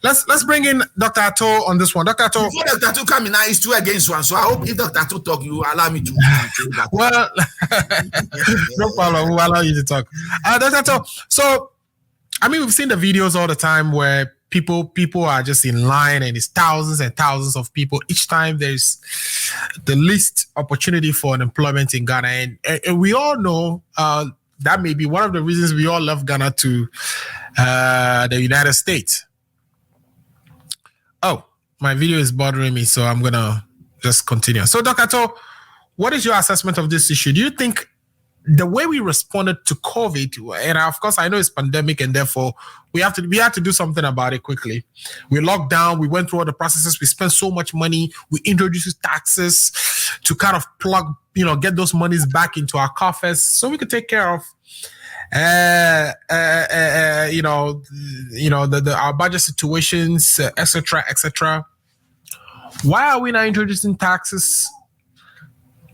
let's bring in Dr. Atto on this one. Dr. Atto. Before Dr. Atto come in, now it's 2 against 1. So I hope if Dr. Atto talk, you allow me to that. Well, no problem. We'll allow you to talk. Dr. Atto, so I mean, we've seen the videos all the time where people are just in line, and it's thousands and thousands of people each time there's the least opportunity for unemployment in Ghana, and we all know that may be one of the reasons we all love Ghana to the United States. Oh, my video is bothering me, so I'm gonna just continue. So, Dr. Atto, what is your assessment of this issue? Do you think the way we responded to COVID, and of course I know it's pandemic, and therefore we had to do something about it quickly. We locked down, we went through all the processes, we spent so much money, we introduced taxes to kind of plug, get those monies back into our coffers so we could take care of our budget situations, etc., etc. Why are we not introducing taxes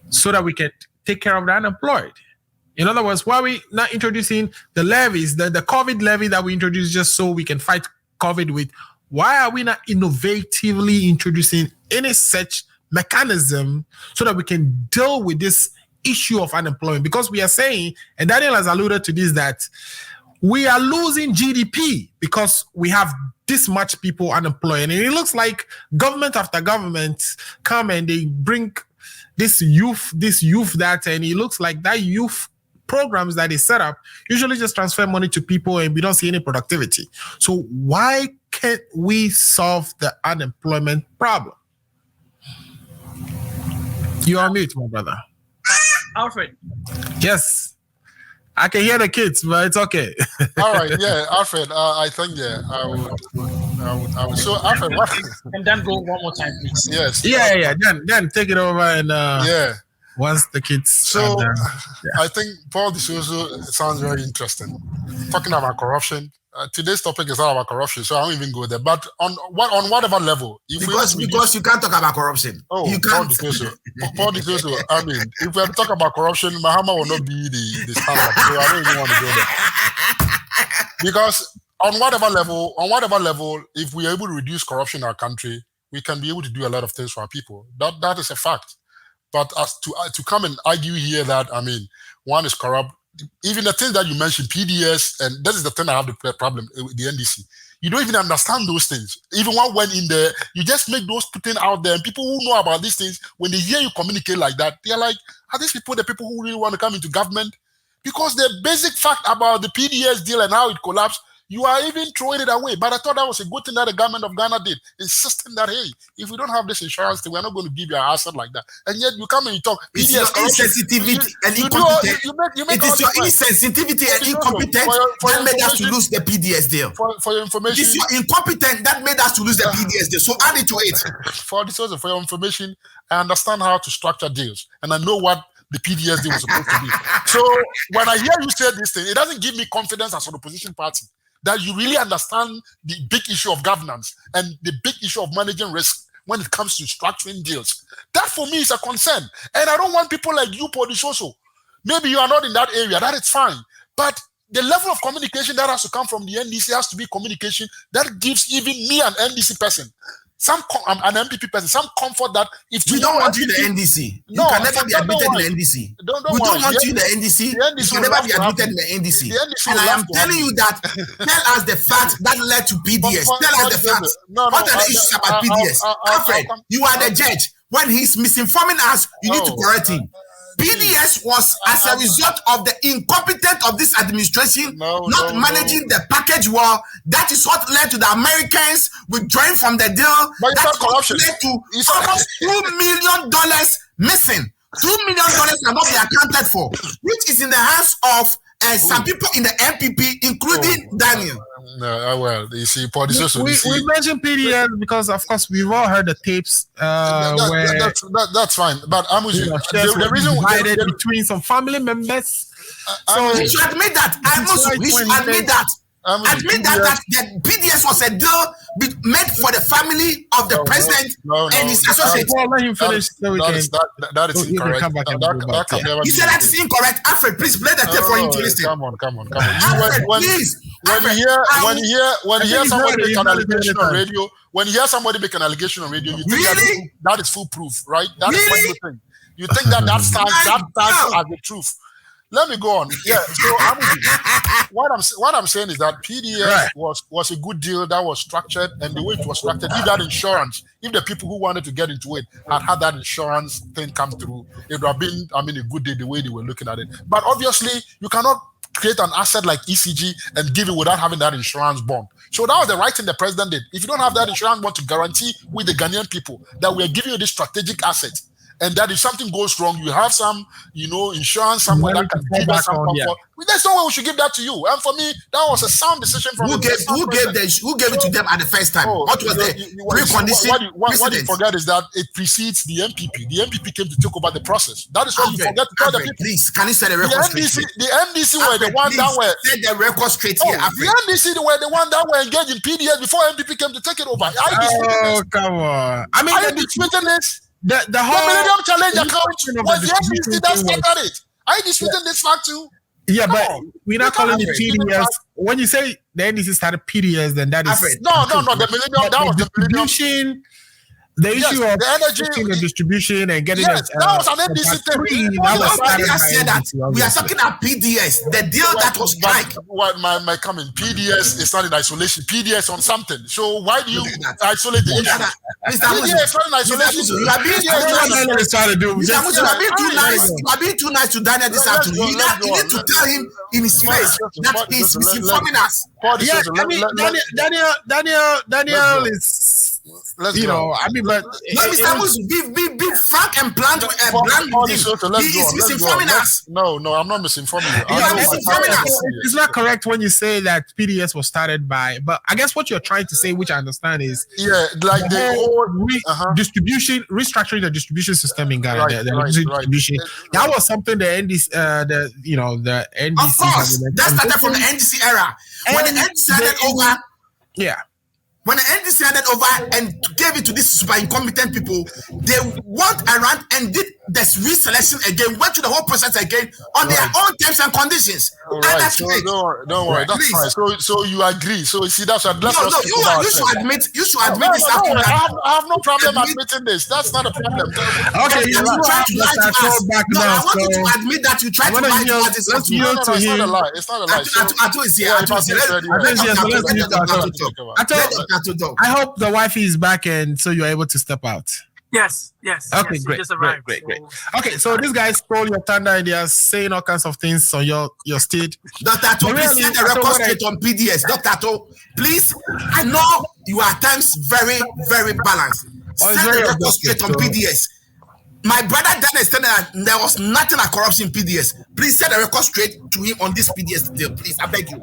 so that we can take care of the unemployed? In other words, why are we not introducing the levies, the COVID levy that we introduced just so we can fight COVID with? Why are we not innovatively introducing any such mechanism so that we can deal with this issue of unemployment? Because we are saying, and Daniel has alluded to this, that we are losing GDP because we have this much people unemployed. And it looks like government after government come and they bring this youth that, and it looks like that youth programs that they set up usually just transfer money to people and we don't see any productivity. So why can't we solve the unemployment problem? You are mute, my brother. Alfred. Yes. I can hear the kids, but it's okay. All right, yeah, Alfred, I think, I would. So, Alfred, what? And then go one more time, please. Yes. Yeah. Then take it over and yeah. Once the kids. So, I think Paul D'Souza sounds very interesting. Talking about corruption. Today's topic is not about corruption, so I won't even go there. But on whatever level, because you can't talk about corruption. Oh, you can't. Paul D'Souza. I mean, if we have to talk about corruption, Mahama will not be the standard. So I don't even want to go there. Because on whatever level, if we are able to reduce corruption in our country, we can be able to do a lot of things for our people. That is a fact. But as to come and argue here that, I mean, one is corrupt. Even the things that you mentioned, PDS, and this is the thing I have the problem with the NDC. You don't even understand those things. Even one went in there, you just make those things out there, and people who know about these things, when they hear you communicate like that, they're like, are these people the people who really want to come into government? Because the basic fact about the PDS deal and how it collapsed, you are even throwing it away. But I thought that was a good thing that the government of Ghana did, insisting that, hey, if we don't have this insurance thing, we're not going to give you an asset like that. And yet you come and you talk. It's your insensitivity and incompetence. It is your insensitivity and incompetence that made us to lose the PDS deal. For your information. It's your incompetence that made us to lose the PDS deal. So add it to it. For your information, I understand how to structure deals. And I know what the PDS deal was supposed to be. So when I hear you say this thing, it doesn't give me confidence as an opposition party that you really understand the big issue of governance and the big issue of managing risk when it comes to structuring deals. That for me is a concern. And I don't want people like you, Paul D'Souza. Maybe you are not in that area, that is fine. But the level of communication that has to come from the NDC has to be communication that gives even me, an NDC person, an MPP person, some comfort that if we don't want you in the NDC, you can never be admitted in the NDC. We don't want you in the NDC. You can never be admitted in the NDC. And I am telling you that. Tell us the fact that led to PDS. Tell us the fact. What are the issues about PDS? Alfred, you are the judge. When he's misinforming us, you need to correct him. PDS was as a result of the incompetence of this administration not managing the package well. That is what led to the Americans withdrawing from the deal. But that corruption led to almost $2 million missing. $2 million cannot be accounted for, which is in the hands of some people in the MPP, including Daniel. No, well, you see, Paul D'Souza. We mentioned PDS because, of course, we've all heard the tapes that's fine. But I'm with you. The reason divided between some family members. You should admit that. We should admit that. Admit that the PDS was a deal made for the family of the president and his associates. Let him finish. That is incorrect. He said that is incorrect. Alfred, please play the tape for him to listen. Come on. Alfred, please. When you hear somebody make an allegation on radio, you think that is foolproof, right? That is what you think. You think that stands as the truth. Let me go on. Yeah. So what I'm saying is that PDS was a good deal that was structured, and the way it was structured, if that insurance, if the people who wanted to get into it had that insurance thing come through, it would have been, a good deal the way they were looking at it. But obviously, you cannot create an asset like ECG and give it without having that insurance bond. So that was the right thing the president did. If you don't have that insurance bond to guarantee with the Ghanaian people that we are giving you this strategic asset, and that if something goes wrong, you have some, insurance somewhere that can give us some comfort. There's no way we should give that to you. And for me, that was a sound decision from who gave it to them at the first time? What was the precondition? What you forget is that it precedes the MPP. The MPP came to take over the process. That is what you forget to tell the people. Please, can you set the record straight? The MDC were the one that were set the record straight here. The MDC were the one that were engaged in PDS before MPP came to take it over. Come on! Are you disputing this? The whole Millennium Challenge account was the MDC that started it. Are you disputing this fact too? Yeah, but we're not calling it PDS. When you say the NDC started PDS, then that is no. The Millennium, that was the distribution. The issue of the energy, the distribution and getting that was an NDC thing. We are talking about PDS, the deal that was strike. My comment, PDS is not in isolation. PDS on something. So why do you isolate the issue? PDS not in isolation. You are being too nice to Daniel this afternoon. You need to tell him in his face that he's misinforming us. Daniel is. But Mr. Amos, be frank and blunt. He is misinforming us. No, I'm not misinforming you. You are misinforming us. It's not correct when you say that PDS was started by, but I guess what you're trying to say, which I understand, is like the whole distribution, restructuring the distribution system in Ghana. Distribution. That was something the NDC, the NDC. Of course, that started from the NDC era. When the NDC started over. Yeah. When the NDC handed over and gave it to these super incompetent people, they went around and did this reselection again, went through the whole process again on their own terms and conditions. Right. So don't worry, that's fine. So you agree. So you see, that's what you should admit this. I have no problem admitting this. That's not a problem. Okay, I want you to admit that you tried to lie to us. It's not a lie. It's not a lie. Ato is here. I hope the wifey is back and so you're able to step out. Yes. Okay, great. Okay, so these guys stole your thunder and they are saying all kinds of things on your state. Dr. Ato, please set the record straight on PDS. Dr. Ato, please, I know you are at times very, very balanced. Set the record straight on PDS. My brother Dan is telling that there was nothing like corruption in PDS. Please set the record straight to him on this PDS deal, please. I beg you.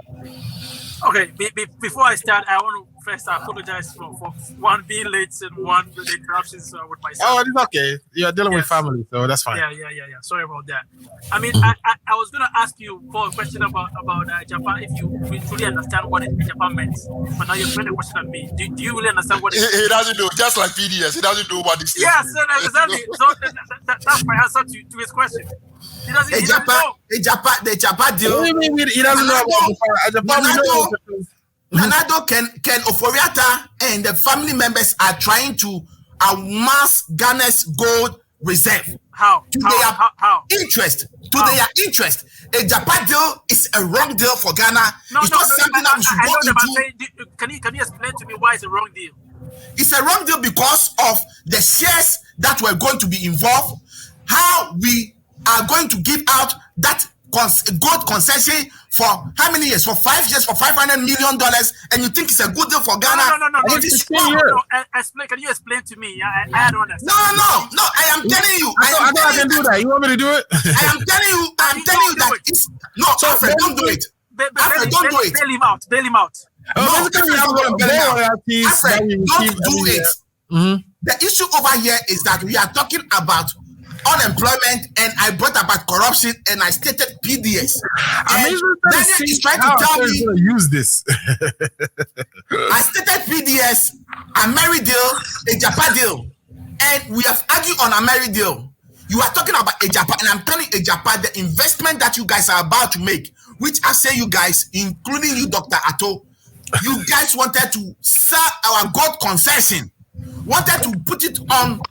Okay, before I start, I want to first apologize for one being late and one the interruptions with myself. Oh, it's okay. You're dealing with family, so that's fine. Yeah. Sorry about that. I mean, I was going to ask you for a question about Japan, if you truly understand what Japan meant. But now you're trying to question at me. Do you really understand what it He doesn't know, just like PDS. He doesn't know what this is. Yes, exactly. So that's my answer to his question. He doesn't know. The Japan deal. What do you mean he doesn't know about Japan? Nanado, Ken Oforiatta and the family members are trying to amass Ghana's gold reserve. How? To their interest. A Japan deal is a wrong deal for Ghana. It's not something that we should go into. Can you explain to me why it's a wrong deal? It's a wrong deal because of the shares that were going to be involved, how we are going to give out that gold concession for how many years? For 5 years, for $500 million, and you think it's a good deal for Ghana? No. Explain. Can you explain to me? I don't understand. No. I am telling you. I can do that. You want me to do it? I am telling you that it's no. Alfred, don't do it. Alfred, don't do it. Bail him out. No, Alfred, don't do it. Mm-hmm. The issue over here is that we are talking about unemployment, and I brought about corruption, and I stated PDS. And Daniel is trying to tell me use this. I stated PDS, a Mary deal, a Japan deal, and we have argued on a Mary deal. You are talking about a Japan, and I'm telling a Japan the investment that you guys are about to make, which I say you guys, including you, Dr. Atto, you guys wanted to sell our gold concession, wanted to put it on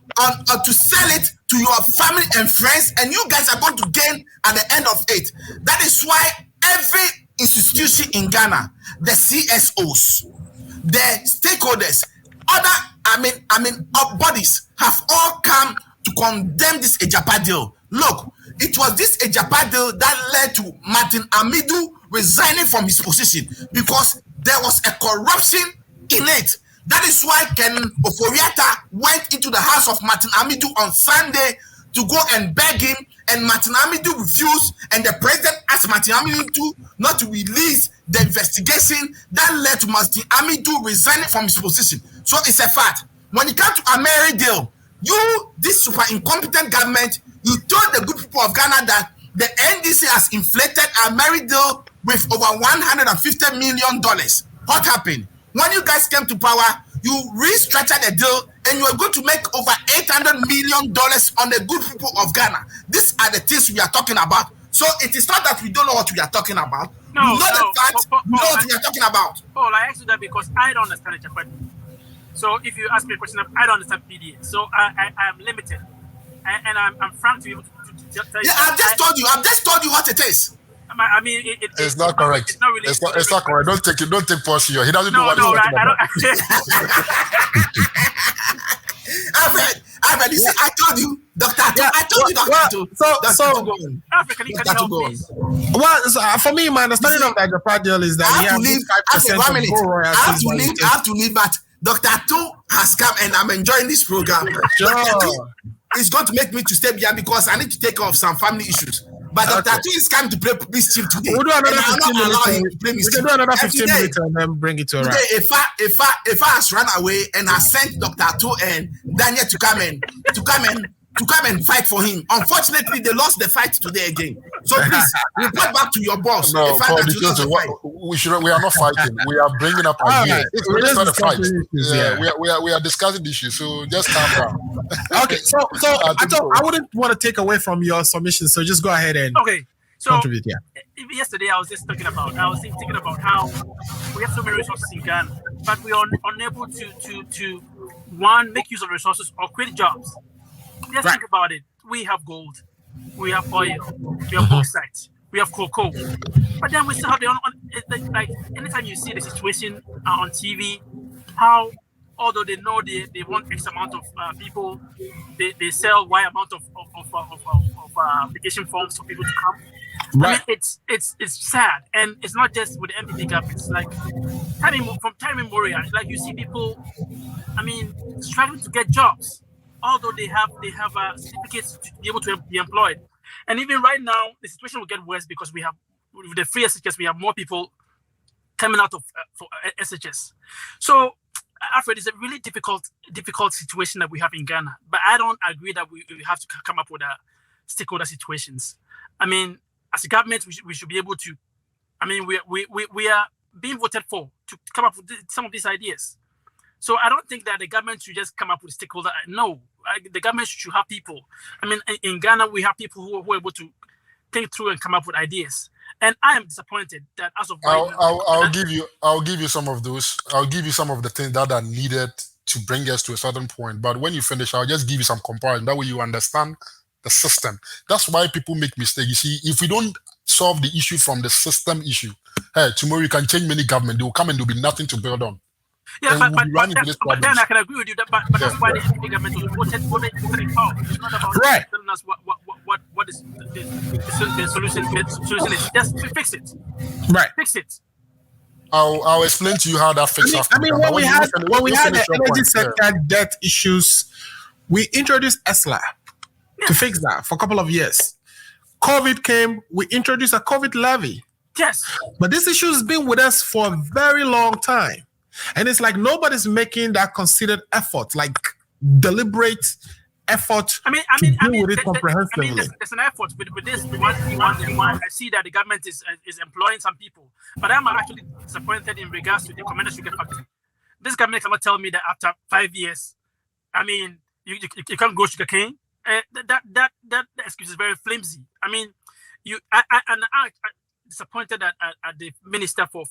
to sell it to your family and friends, and you guys are going to gain at the end of it. That is why every institution in Ghana, the CSOs, the stakeholders, other bodies have all come to condemn this Ejapa deal. Look, it was this Ejapa deal that led to Martin Amidu resigning from his position because there was a corruption in it. That is why Ken Oforiatta went into the house of Martin Amidu on Sunday to go and beg him, and Martin Amidu refused, and the president asked Martin Amidu not to release the investigation that led to Martin Amidu resigning from his position. So it's a fact. When it comes to a Mary deal, you, this super incompetent government, you told the good people of Ghana that the NDC has inflated a Mary deal with over $150 million. What happened? When you guys came to power, you restructured the deal and you are going to make over $800 million on the good people of Ghana. These are the things we are talking about. So it is not that we don't know what we are talking about. No, we know the facts, we know what we are talking about. Paul, I asked you that because I don't understand the Japan. So if you ask me a question, I don't understand PDS. So I am limited. And I'm frank to be able to tell you. Yeah, I've just told you what it is. I mean, it's not correct. It's not really. It's not correct. Don't take Paul serious. He doesn't know what he's talking about. Alfred, you see, I told you, Dr. Atto. I told you, Dr. Atto. Alfred, can you go, please? Well, for me, my understanding of the Japan deal is that I have to leave, but Dr. Atto has come and I'm enjoying this program. Sure. It's going to make me to stay here because I need to take off some family issues. But Dr. Atto is coming to play mischief today. We'll do another 15 minutes. We can do another 15 today, minutes and then bring it to a wrap. Today, if I has run away and has sent Dr. Atto and Daniel to come and fight for him. Unfortunately, they lost the fight today again. So please report back to your boss. No, Paul, we are not fighting. We are bringing up ideas. We're just not a fight. We are discussing the issue. So just calm down. Okay, so I wouldn't want to take away from your submission. So just go ahead and contribute. Yeah. Yesterday I was thinking about how we have so many resources in Ghana, but we are unable to one, make use of resources or create jobs. Just think about it. We have gold, we have oil, we have bauxite, we have cocoa, but then we still have like anytime you see the situation on TV, how although they know they want X amount of people, they sell Y amount of application forms for people to come. Right. I mean, it's sad, and it's not just with the MPP government. It's like from time immemorial, like you see people, I mean, struggling to get jobs. Although they have certificates to be able to be employed, and even right now the situation will get worse because we have with the free SHS, we have more people coming out of for SHS. So, Alfred, it's a really difficult situation that we have in Ghana. But I don't agree that we have to come up with stakeholder situations. I mean, as a government, we should be able to. I mean, we are being voted for to come up with some of these ideas. So I don't think that the government should just come up with stakeholder. No, the government should have people. I mean, in Ghana, we have people who are able to think through and come up with ideas. And I am disappointed that as of right now, I'll give you some of those. I'll give you some of the things that are needed to bring us to a certain point. But when you finish, I'll just give you some comparison. That way you understand the system. That's why people make mistakes. You see, if we don't solve the issue from the system issue, hey, tomorrow you can change many government. They will come and there will be nothing to build on. Yeah, but then I can agree with you. But that's why the NPP government was voted in power. It's not about telling us what is the solution. The solution is just fix it. Right. Fix it. I'll explain to you how that fixes. I mean, when we had the energy sector debt issues, we introduced ESLA to fix that for a couple of years. COVID came, we introduced a COVID levy. Yes. But this issue has been with us for a very long time. And it's like nobody's making that considered effort, like deliberate effort I mean, deal with it comprehensively. There's an effort with this. I see that the government is employing some people, but I'm actually disappointed in regards to the commercial sugar factory. This government cannot tell me that after 5 years, I mean, you can't grow sugar cane. That excuse is very flimsy. I mean, I'm disappointed at the minister for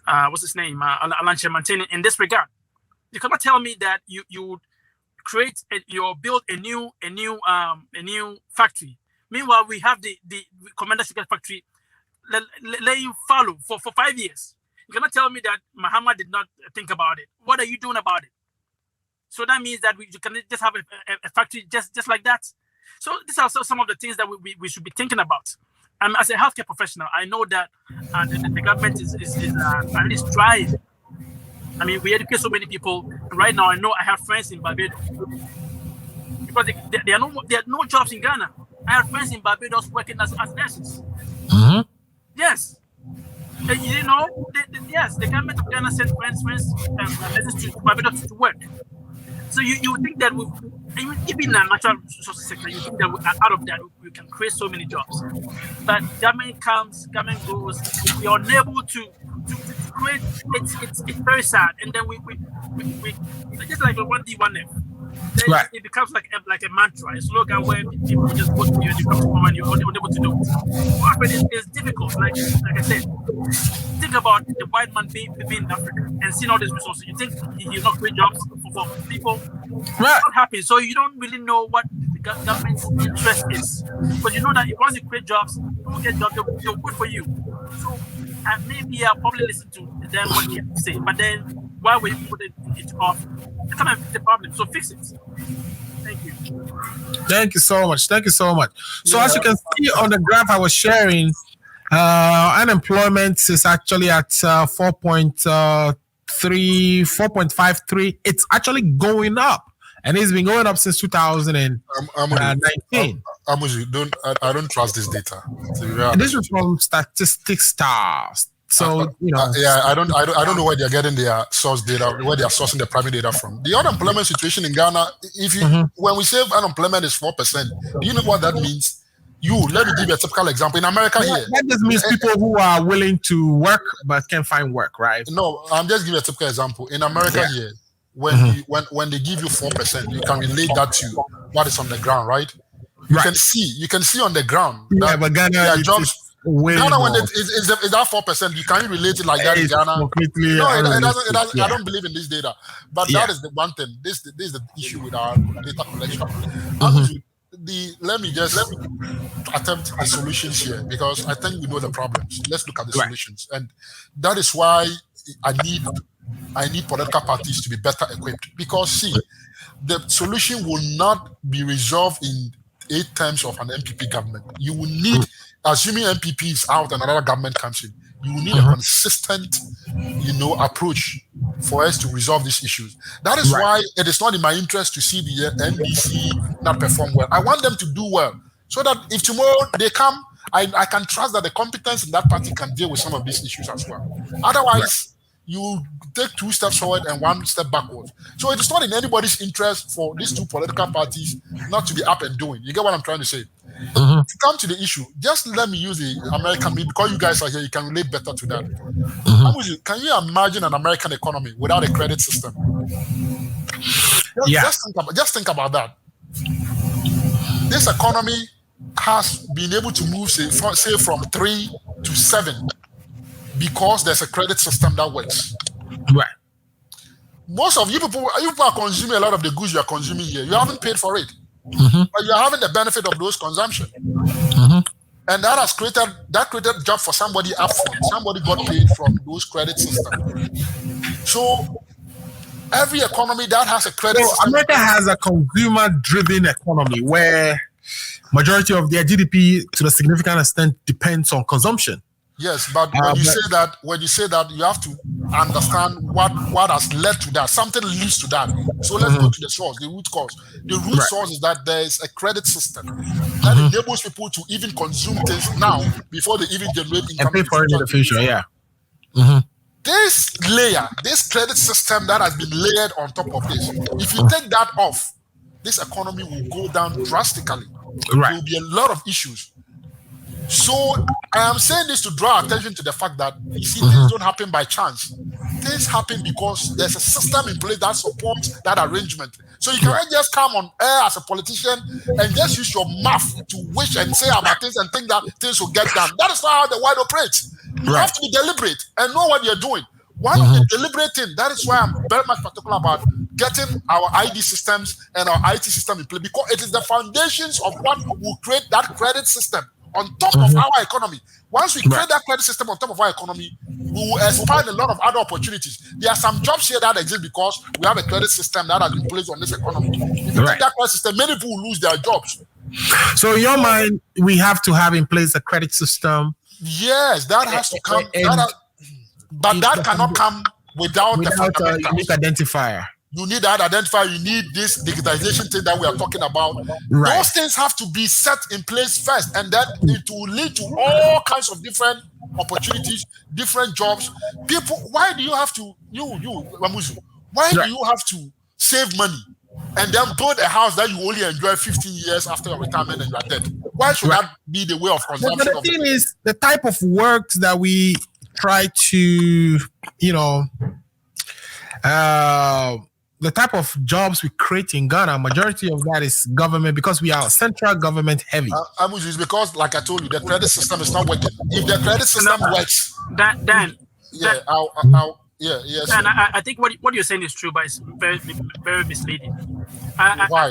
what's his name, Alan Chairman, in this regard. You cannot tell me that you would create you build a new factory. Meanwhile, we have the Commander Sugar factory laying fallow for 5 years. You cannot tell me that Mahama did not think about it. What are you doing about it? So that means that you can just have a factory just like that. So these are some of the things that we should be thinking about. As a healthcare professional, I know that the government is at least trying. I mean, we educate so many people. Right now, I know I have friends in Barbados because there are no jobs in Ghana. I have friends in Barbados working as nurses. Mm-hmm. Yes. And you know, yes, the government of Ghana sent friends to Barbados to work. So you think that even in the natural resources sector, you think that out of that we can create so many jobs. But government comes, government goes. We are unable to create. It's very sad. And then we just like a 1D 1F. Right. It becomes like a mantra, a slogan where people just go to you and you come to home and you're unable to do it. But it's difficult. Like I said, think about the white man being in Africa and seeing all these resources. You think he'll not create jobs for people? Right. It's not happy. So you don't really know what the government's interest is. But you know that once you create jobs, people get jobs, they're good for you. So maybe I'll probably listen to them what they have to say. But then why would you put it off? It's kind of fix the problem. So fix it. Thank you. Thank you so much. Thank you so much. So as you can see on the graph I was sharing, unemployment is actually at 4.53. It's actually going up, and it's been going up since 2019. I don't trust this data. This is from Statistics Stars. So I don't know where they're getting their source data, where they're sourcing the primary data from. The unemployment situation in Ghana, when we say unemployment is 4%, do you know what that means? Let me give you a typical example. In America here, that just means people who are willing to work but can't find work, right? No, I'm just giving you a typical example. In America here, when they give you 4%, you can relate that to what is on the ground, right? You can see on the ground that but Ghana, there are jobs. Ghana, when it's that 4%, you can't relate it like that in Ghana. Completely no, it doesn't. I don't believe in this data. But that is the one thing. This is the issue with our data collection. Let me attempt the solutions here, because I think we know the problems. Let's look at the solutions, and that is why I need political parties to be better equipped. Because see, the solution will not be resolved in 8 terms of an MPP government. You will need, assuming MPP is out and another government comes in, you will need a consistent, approach for us to resolve these issues. That is why it is not in my interest to see the NDC not perform well. I want them to do well, so that if tomorrow they come, I can trust that the competence in that party can deal with some of these issues as well. Otherwise, you take 2 steps forward and 1 step backwards. So it is not in anybody's interest for these 2 political parties not to be up and doing. You get what I'm trying to say? To come to the issue, just let me use the American, because you guys are here, you can relate better to that. Can you imagine an American economy without a credit system? Just think about that. This economy has been able to move, say from 3 to 7 because there's a credit system that works. Right. Most of you people are consuming a lot of the goods you are consuming here. You haven't paid for it. But you're having the benefit of those consumption. And that has created job for somebody up front. Somebody got paid from those credit systems. So every economy that has a credit system. America has a consumer-driven economy where majority of their GDP to a significant extent depends on consumption. Yes, but when you say that, you have to understand what has led to that. Something leads to that. So let's go to the source, the root cause. The root source is that there is a credit system that enables people to even consume things now before they even generate income. And pay for it in the future, this layer, this credit system that has been layered on top of this, if you take that off, this economy will go down drastically. Right. There will be a lot of issues. So I am saying this to draw attention to the fact that you see things don't happen by chance. Things happen because there's a system in place that supports that arrangement. So you cannot just come on air as a politician and just use your mouth to wish and say about things and think that things will get done. That is not how the world operates. You have to be deliberate and know what you're doing. One of the deliberate things, that is why I'm very much particular about getting our ID systems and our IT system in place, because it is the foundations of what will create that credit system on top of our economy. Once we create that credit system on top of our economy, we will expand a lot of other opportunities. There are some jobs here that exist because we have a credit system that has been placed on this economy. If you take that credit system, many people will lose their jobs. So in your mind, we have to have in place a credit system. Yes, that has to come. But that cannot come without the fundamentals. Unique identifier. You need that identifier. You need this digitization thing that we are talking about. Right. Those things have to be set in place first, and then it will lead to all kinds of different opportunities, different jobs. People, why do you have to, Wamuzu, why do you have to save money and then build a house that you only enjoy 15 years after your retirement and you are dead? Why should that be the way of consumption? But the thing is, the type of work that we try to, the type of jobs we create in Ghana, majority of that is government, because we are central government heavy. It's because, like I told you, the credit system is not working. If the credit system works, I think what you're saying is true, but it's very, very misleading. Why?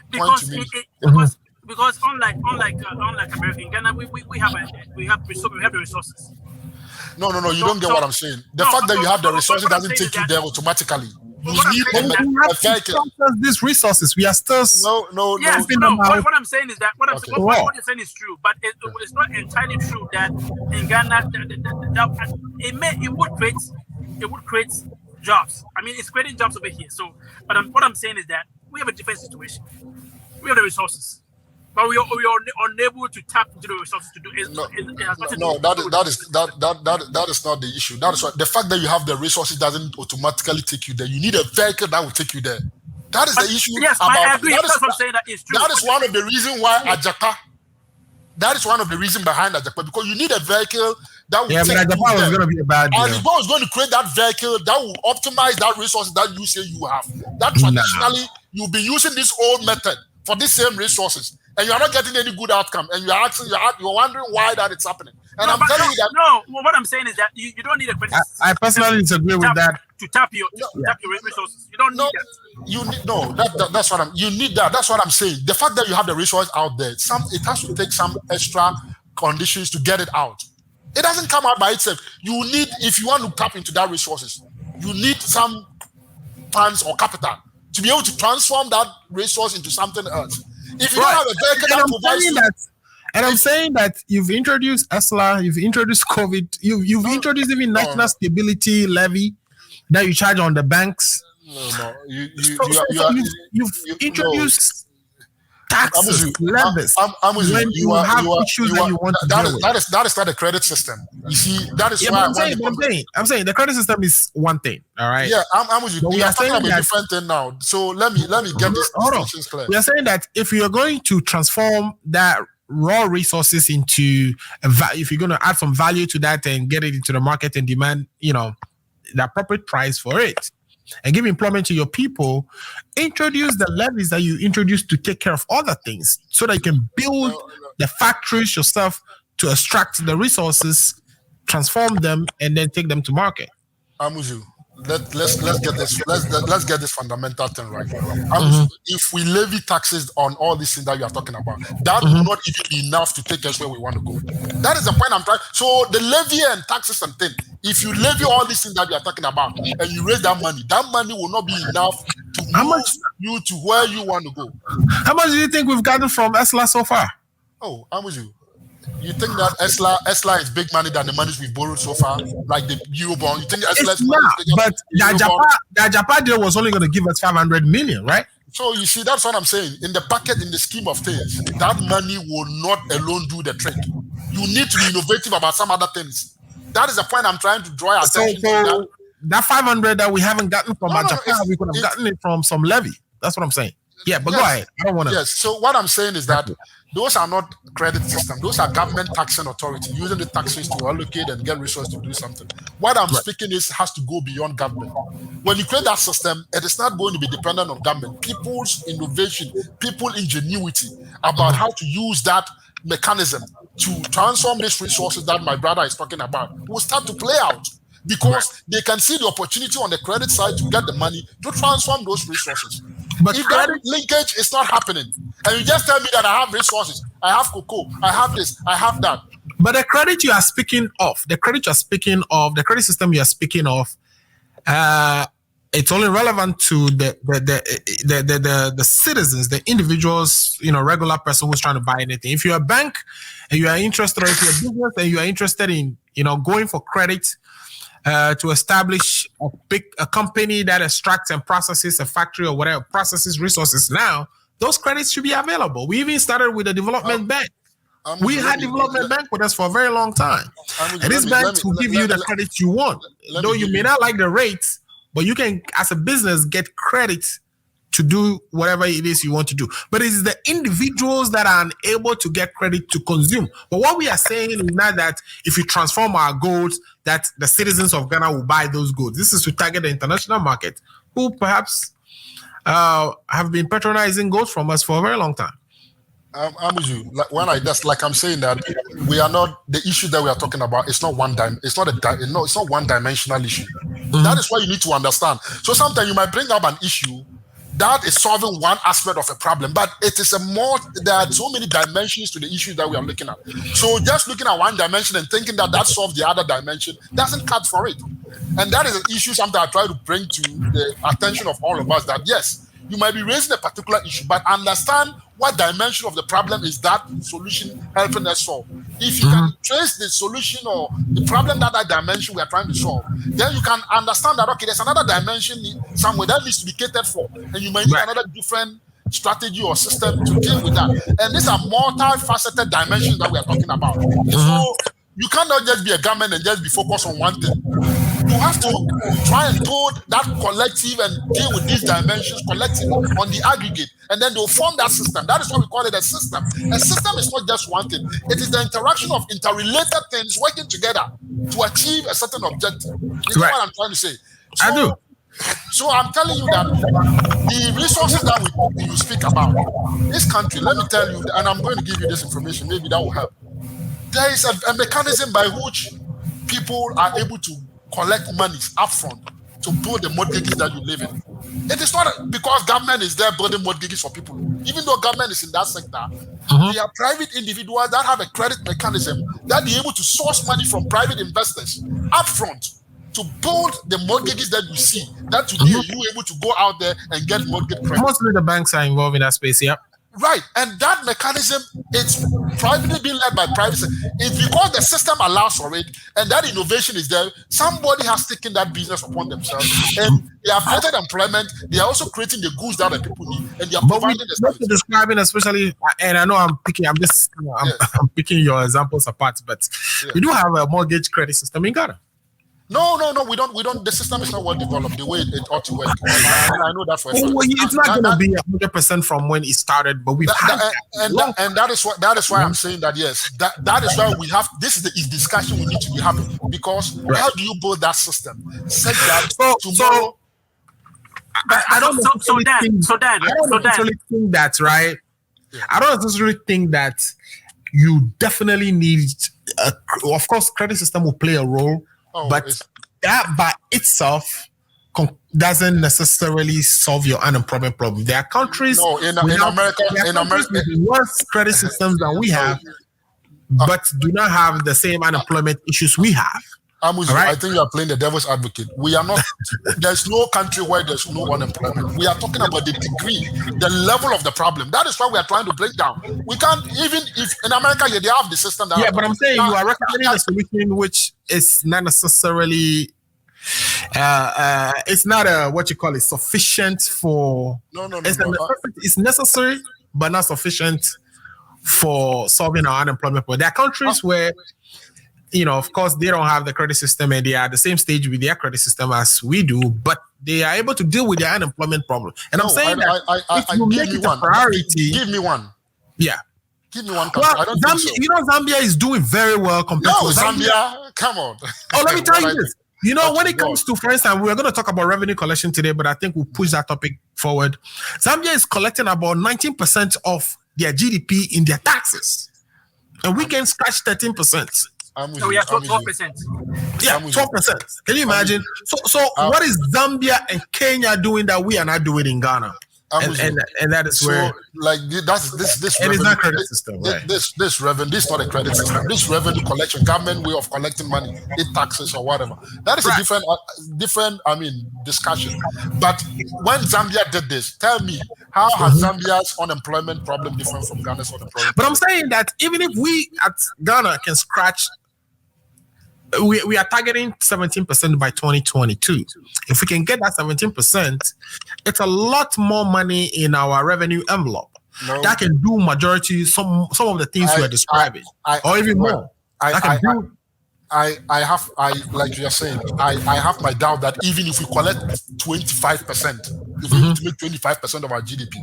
Because unlike America, in Ghana, we have the resources. No, you don't get what I'm saying. The fact that you have the resources doesn't take you there automatically. You need a vehicle. These resources, we are still. No. What I'm saying is that what you're saying is true, but it's not entirely true that in Ghana it would create jobs. I mean, it's creating jobs over here. So, but what I'm saying is that we have a different situation. We have the resources, but we are unable to tap into the resources to do it. That is not the issue. That is what, the fact that you have the resources doesn't automatically take you there. You need a vehicle that will take you there. That is the issue. Yes, I agree. That's what I'm saying. That is true. That is one of the reasons why Ajapa. That is one of the reasons behind Ajapa, because you need a vehicle that will take you there. Ajapa was going to be a bad deal. And Ajapa is going to create that vehicle that will optimize that resources that you say you have. That traditionally you'll be using this old method for these same resources, and you are not getting any good outcome, and you're wondering why that it's happening. And I'm telling you that. No, what I'm saying is that you don't need a credit system. I personally disagree with that. To tap your resources, you don't need that. You need that's what you need that. That's what I'm saying. The fact that you have the resource out there, it has to take some extra conditions to get it out. It doesn't come out by itself. You need, if you want to tap into that resources, you need some funds or capital to be able to transform that resource into something else. If you don't have a vehicle that provides you, and I'm saying that you've introduced ESLA, you've introduced COVID, you've introduced even national stability levy that you charge on the banks. You've introduced taxes, levies. When you have issues that you want to deal with. That is not a credit system. You see, that is why I'm saying the credit system is one thing. All right. Yeah, I'm with you. We are talking about a different thing now. So let me get this distinctions clear. We are saying that if you're going to transform that raw resources into if you're going to add some value to that and get it into the market and demand, the appropriate price for it, and give employment to your people, introduce the levies that you introduced to take care of other things, so that you can build the factories yourself to extract the resources, transform them, and then take them to market. Amuzu, let's get this fundamental thing right. If we levy taxes on all these things that you are talking about, that will not even be enough to take us where we want to go. That is the point I'm trying. So the levy and taxes and thing, if you levy all these things that you are talking about and you raise that money will not be enough to move you to where you want to go. How much do you think we've gotten from ESLA so far? Oh, Amuzu, you think that ESLA is big money than the monies we've borrowed so far, like the Eurobond? You think ESLA is not? But the Japan deal was only going to give us 500 million, right? So you see, that's what I'm saying. In the bucket, in the scheme of things, that money will not alone do the trick. You need to be innovative about some other things. that is the point I'm trying to draw attention to. That 500 that we haven't gotten from Japan, we could have gotten it from some levy. That's what I'm saying. Yeah, but go ahead. I don't want to. Yes. So what I'm saying is that those are not credit systems. Those are government taxing authority using the taxes to allocate and get resources to do something. What I'm speaking has to go beyond government. When you create that system, it is not going to be dependent on government. People's innovation, people's ingenuity about how to use that mechanism to transform these resources that my brother is talking about will start to play out. Because they can see the opportunity on the credit side to get the money to transform those resources. But if that linkage is not happening, and you just tell me that I have resources, I have cocoa, I have this, I have that. But the credit you are speaking of, the credit system you are speaking of, it's only relevant to the citizens, the individuals, regular person who's trying to buy anything. If you're a bank and you are interested, or if you're a business and you are interested in, going for credit, to establish a company that extracts and processes a factory or whatever, processes resources now, those credits should be available. We even started with a development bank. We had development bank with us for a very long time. And these banks will give you the credit you want. Though you may not like the rates, but you can, as a business, get credit to do whatever it is you want to do. But it's the individuals that are unable to get credit to consume. But what we are saying is not that if we transform our goods, that the citizens of Ghana will buy those goods. This is to target the international market, who perhaps have been patronizing goods from us for a very long time. I'm with you. Like I'm saying that we are not, the issue that we are talking about. It's not it's not one dimensional issue. Mm-hmm. That is what you need to understand. So sometimes you might bring up an issue that is solving one aspect of a problem, but it is there are so many dimensions to the issues that we are looking at. So just looking at one dimension and thinking that solves the other dimension doesn't cut for it. And that is an issue sometimes I try to bring to the attention of all of us, that yes, you might be raising a particular issue, but understand what dimension of the problem is that solution helping us solve. If you can trace the solution or the problem that dimension we are trying to solve, then you can understand that, okay, there's another dimension somewhere that needs to be catered for, and you might need another different strategy or system to deal with that. And these are multifaceted dimensions that we are talking about. So you cannot just be a government and just be focused on one thing. You have to try and build that collective and deal with these dimensions collectively on the aggregate, and then they'll form that system. That is why we call it a system. A system is not just one thing. It is the interaction of interrelated things working together to achieve a certain objective. You know what I'm trying to say? I do. So I'm telling you that the resources that you speak about, this country, let me tell you, and I'm going to give you this information, maybe that will help. There is a mechanism by which people are able to collect monies upfront to build the mortgages that you live in. It is not because government is there building mortgages for people. Even though government is in that sector, there are private individuals that have a credit mechanism that be able to source money from private investors upfront to build the mortgages that you see. That today you're able to go out there and get mortgage credit. Mostly the banks are involved in that space, yeah. Right, and that mechanism, it's privately being led by private. It's because the system allows for it, and that innovation is there. Somebody has taken that business upon themselves, and they have created employment. They are also creating the goods that the people need, and they are providing the service. Describing, especially, and I know I'm picking picking your examples apart, but we do have a mortgage credit system in Ghana. No, we don't. The system is not well developed the way it ought to work. I know that for a fact. It's not going to be 100% from when it started, but we've had and that is why I'm saying that yes, that is why we have this is the discussion we need to be having, because how do you build that system such that tomorrow? I don't necessarily think that, right? Yeah. I don't necessarily think that you definitely need. Of course, credit system will play a role. But that by itself doesn't necessarily solve your unemployment problem. There are countries in America with worse credit systems than we have, but do not have the same unemployment issues we have. I think you are playing the devil's advocate. We are not. There's no country where there's no unemployment. We are talking about the degree, the level of the problem. That is why we are trying to break down. We can't, even if in America they have the system. That but I'm saying you are recommending a solution which is not necessarily. It's not sufficient for. No. It's necessary, but not sufficient for solving our unemployment problem. There are countries where of course, they don't have the credit system and they are at the same stage with their credit system as we do, but they are able to deal with their unemployment problem. And I'm saying if you make it a priority, give me one. Yeah. Give me one country. Well, I don't think so. Zambia is doing very well compared to Zambia. Come on. Oh, let me tell you this. When it comes to, for instance, we're going to talk about revenue collection today, but I think we'll push that topic forward. Zambia is collecting about 19% of their GDP in their taxes, and we can scratch 13%. So we have 12%. Yeah, 12%. Can you imagine? So what is Zambia and Kenya doing that we are not doing in Ghana? And that is where, like, this and it's not credit system, right? This revenue, this is not a credit system. This revenue collection, government way of collecting money, taxes or whatever. That is a different discussion. But when Zambia did this, tell me, how has Zambia's unemployment problem different from Ghana's unemployment? But I'm saying that even if we at Ghana can scratch, we are targeting 17% by 2022. If we can get that 17%, it's a lot more money in our revenue envelope that can do majority some of the things we're describing, or even more. Like you're saying, I have my doubt that even if we collect 25%, if we need to make 25% of our GDP,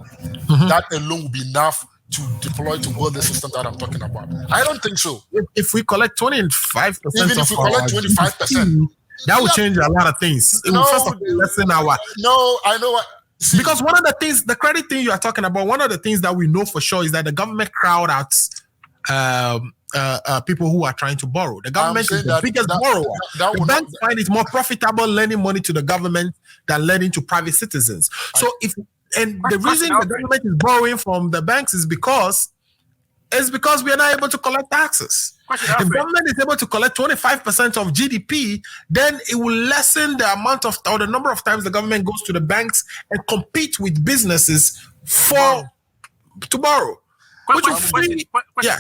that alone will be enough to deploy to build the system that I'm talking about. I don't think so. If we collect 25%, even if we collect 25%, that will change a lot of things. It will first of all lessen our. No, I know what. See, because one of the things, the credit thing you are talking about, one of the things that we know for sure is that the government crowd out people who are trying to borrow. The government is the biggest borrower. The banks find it more profitable lending money to the government than lending to private citizens. So the reason the government is borrowing from the banks is because we are not able to collect taxes. If the government is able to collect 25% of GDP, then it will lessen the amount of or the number of times the government goes to the banks and compete with businesses to borrow. Which is free. Yeah.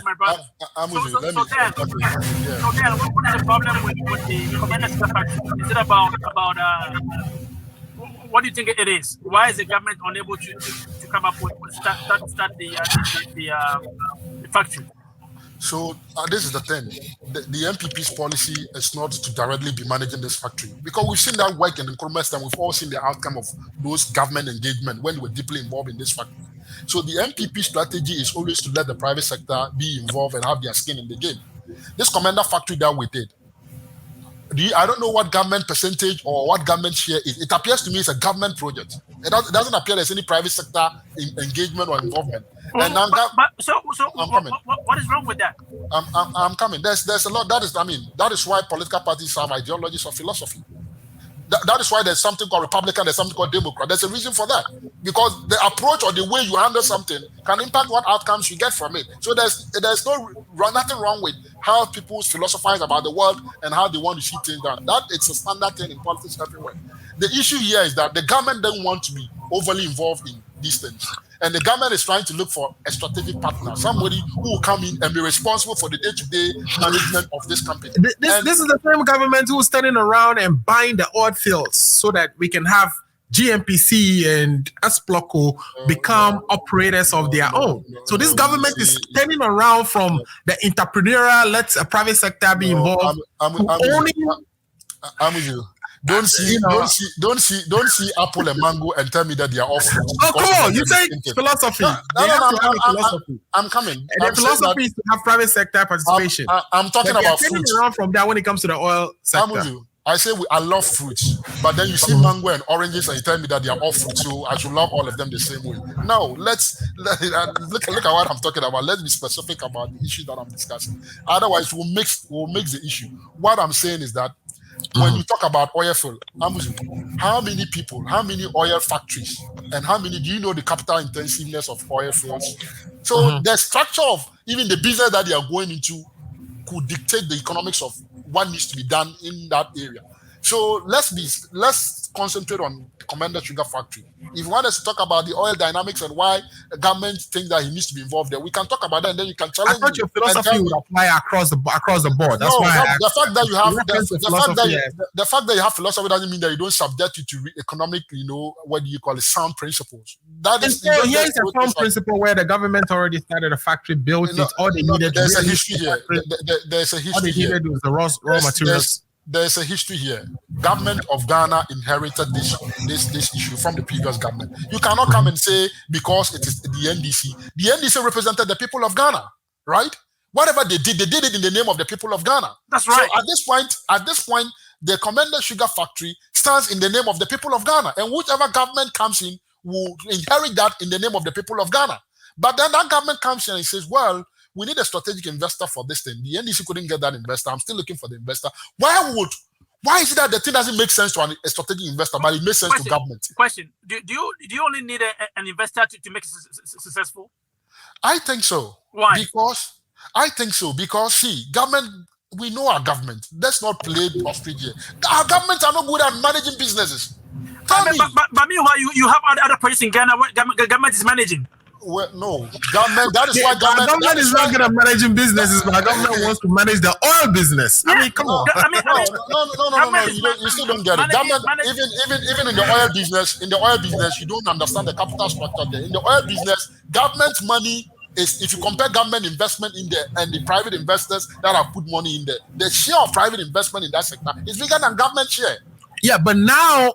I'm with you. So Dan, what is the problem with the communist factory? Is it about what do you think it is? Why is the government unable to come up with start the factory? So this is the thing. The MPP's policy is not to directly be managing this factory, because we've seen that work in Nkrumah's time. We've all seen the outcome of those government engagement when they were deeply involved in this factory. So the MPP strategy is always to let the private sector be involved and have their skin in the game. This commander factory that we did, I don't know what government percentage or what government share is. It appears to me it's a government project. It doesn't appear there's any private sector engagement or involvement. And now what is wrong with that? I'm coming. There's a lot. That is why political parties have ideologies or philosophy. That is why there's something called Republican, there's something called Democrat. There's a reason for that. Because the approach or the way you handle something can impact what outcomes you get from it. So there's nothing wrong with how people philosophize about the world and how they want to see things done. That it's a standard thing in politics everywhere. The issue here is that the government doesn't want to be overly involved in these things. And the government is trying to look for a strategic partner, somebody who will come in and be responsible for the day-to-day management of this company. This is the same government who's standing around and buying the oil fields so that we can have GMPC and Esploco become operators of their own. So this government is standing around from the entrepreneurial, let a private sector be involved. I'm with you. Don't see apple and mango and tell me that they are off. Oh, come on! You say philosophy. I'm coming. And the philosophy is to have private sector participation. I'm talking about fruit. Around from that when it comes to the oil sector. I'm with you. I say I love fruits, but then you see mango and oranges and you tell me that they are all fruits, so I should love all of them the same way. No, let's look at what I'm talking about. Let's be specific about the issue that I'm discussing. Otherwise, we'll mix the issue. What I'm saying is that when you talk about oil field, how many people, how many oil factories, and how many do you know the capital intensiveness of oil fields? So the structure of even the business that they are going into could dictate the economics of what needs to be done in that area. So let's concentrate on the Commander Sugar Factory. If you want us to talk about the oil dynamics and why the government thinks that he needs to be involved there, we can talk about that, and then you can challenge. I thought your philosophy would apply across the board. That's the fact that you have the fact that you have philosophy doesn't mean that you don't subject it to economic, what do you call it, sound principles. That is here's a sound principle where the government already started a factory, built it, all they needed. There's a history here. There's a history. All they needed was the raw materials. There's a history here. Government of Ghana inherited this issue from the previous government. You cannot come and say because it is the NDC. The NDC represented the people of Ghana, right? Whatever they did it in the name of the people of Ghana. That's right. So at this point, the Commander Sugar Factory stands in the name of the people of Ghana, and whichever government comes in will inherit that in the name of the people of Ghana. But then that government comes in and says, well, we need a strategic investor for this thing. The NDC couldn't get that investor. I'm still looking for the investor. Why is it that the thing doesn't make sense to a strategic investor, but it makes sense to government? Question: Do you only need an investor to make it successful? I think so. Why? Because see, government. We know our government. Let's not play ostrich here. Our governments are not good at managing businesses. But meanwhile, you have other projects in Ghana where government is managing. Well, no, government. That is why government is not good at managing businesses, but government wants to manage the oil business. I mean, come on. No. You still don't get it. Government, even in the oil business, you don't understand the capital structure there. In the oil business, government money is, if you compare government investment in there and the private investors that have put money in there, the share of private investment in that sector is bigger than government share. Yeah, but now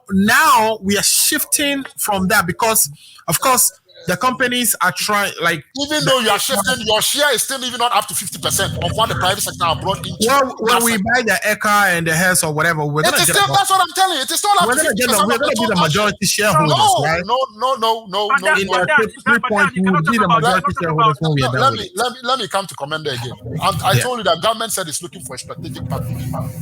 we are shifting from that because, of course, the companies are trying, like, even though you are shifting, your share is still even not up to 50% of what the private sector are brought into. Well, when we buy the Eka and the Hess or whatever, that's what I'm telling you. It is still up to 50%. We're going to be the majority shareholders, right? No. In the 3 points, we will be the majority shareholders when we are done with it. Let me come to Commander again. I told you that government said it's looking for a strategic partner.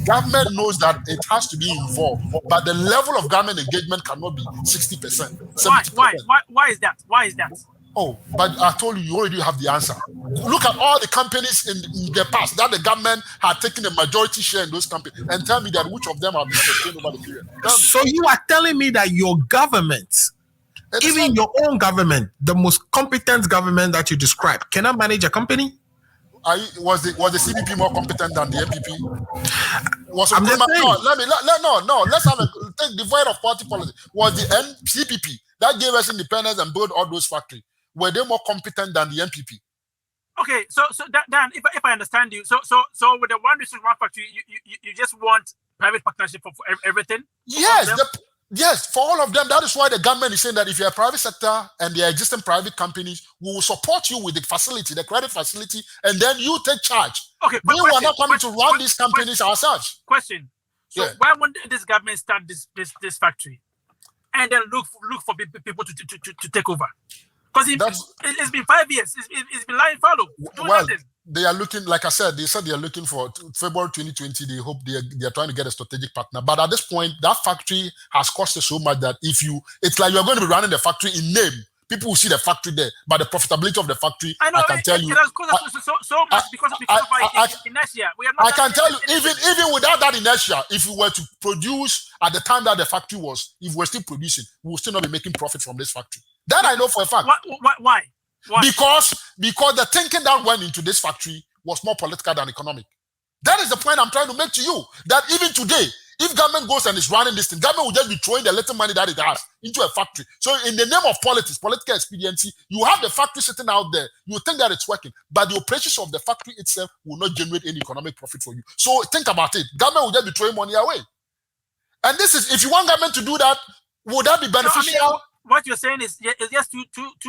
Government knows that it has to be involved, but the level of government engagement cannot be 60%. 70%. Why is that? Why is that? Oh, but I told you already have the answer. Look at all the companies in the past that the government had taken a majority share in those companies, and tell me that which of them have been sustained over the period. So you are telling me that your government, even your own government, the most competent government that you described, cannot manage a company? Was the CBP more competent than the MPP? Let's take the void of party politics. Was the CPP that gave us independence and built all those factories, were they more competent than the MPP? Okay, so Dan, if I understand you, so with the one district, one factory, you just want private partnership for everything? Yes, for all of them. That is why the government is saying that if you're a private sector and there are existing private companies, we will support you with the facility, the credit facility, and then you take charge. Okay, we are not coming to run these companies ourselves. Question. So why won't this government start this factory and then look for people to take over? Because it's been 5 years. It's been lying fallow. Nothing. They are looking, like I said, they said they are looking for February 2020. They hope they are trying to get a strategic partner. But at this point, that factory has costed so much that it's like you're going to be running the factory in name. People will see the factory there, but the profitability of the factory, I can tell you. It has cost so much because of inertia. I can tell you, even without that inertia, if we were to produce at the time that the factory was, if we're still producing, we will still not be making profit from this factory. That I know for a fact. Why? Because the thinking that went into this factory was more political than economic. That is the point I'm trying to make to you. That even today, if government goes and is running this thing, government will just be throwing the little money that it has into a factory. So in the name of politics, political expediency, you have the factory sitting out there. You think that it's working, but the operations of the factory itself will not generate any economic profit for you. So think about it. Government will just be throwing money away. And this is, if you want government to do that, would that be beneficial? What you're saying is just too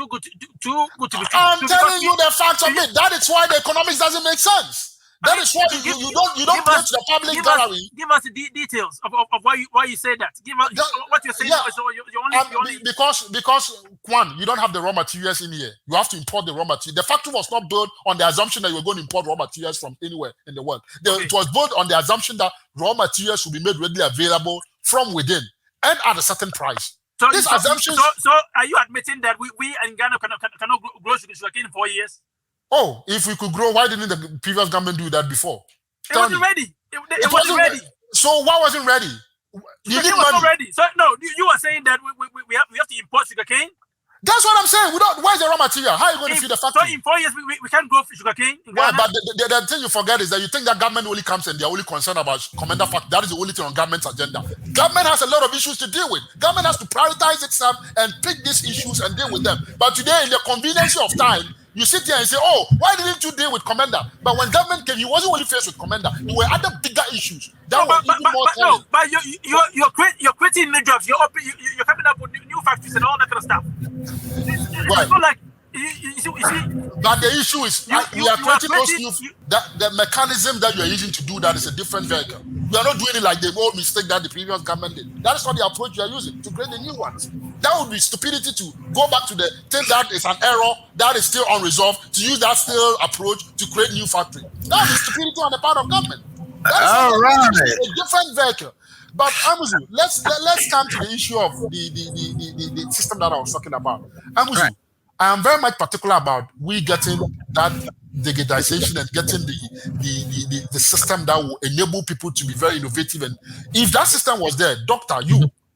good to be true. I'm telling you the facts of it. That is why the economics doesn't make sense. That is why you don't play to the public gallery. Give us the details of why you say that. Give us what you're saying. So because one, you don't have the raw materials in here. You have to import the raw material. The factory was not built on the assumption that you were going to import raw materials from anywhere in the world. It was built on the assumption that raw materials will be made readily available from within and at a certain price. So are you admitting that we in Ghana cannot grow sugarcane in 4 years? Oh, if we could grow, why didn't the previous government do that before? It wasn't ready. It wasn't ready. So what wasn't ready? You need money already. So no, you are saying that we have to import sugarcane. That's what I'm saying. Where's the raw material? How are you going to feed the factory? So in 4 years, we can't grow sugarcane in Ghana. But the thing you forget is that you think that government only comes and they're only concerned about commander factory. That is the only thing on government's agenda. Government has a lot of issues to deal with. Government has to prioritize itself and pick these issues and deal with them. But today, in the convenience of time, you sit here and say, oh, why didn't you deal with commander? But when government came, he wasn't only faced with commander. There were other bigger issues. But you're creating new jobs. You're coming up with new factories and all that kind of stuff. It's not like you see. But the issue is we are creating those new. The mechanism that you are using to do that is a different vehicle. You are not doing it like the old mistake that the previous government did. That is not the approach you are using to create the new ones. That would be stupidity to go back to the thing that is an error that is still unresolved, to use that still approach to create new factory. That would be stupidity on the part of government. That is a different vehicle. But Amuzu, let's come to the issue of the system that I was talking about. Amuzu, right. I am very much particular about we getting that digitization and getting the system that will enable people to be very innovative. And if that system was there, doctor,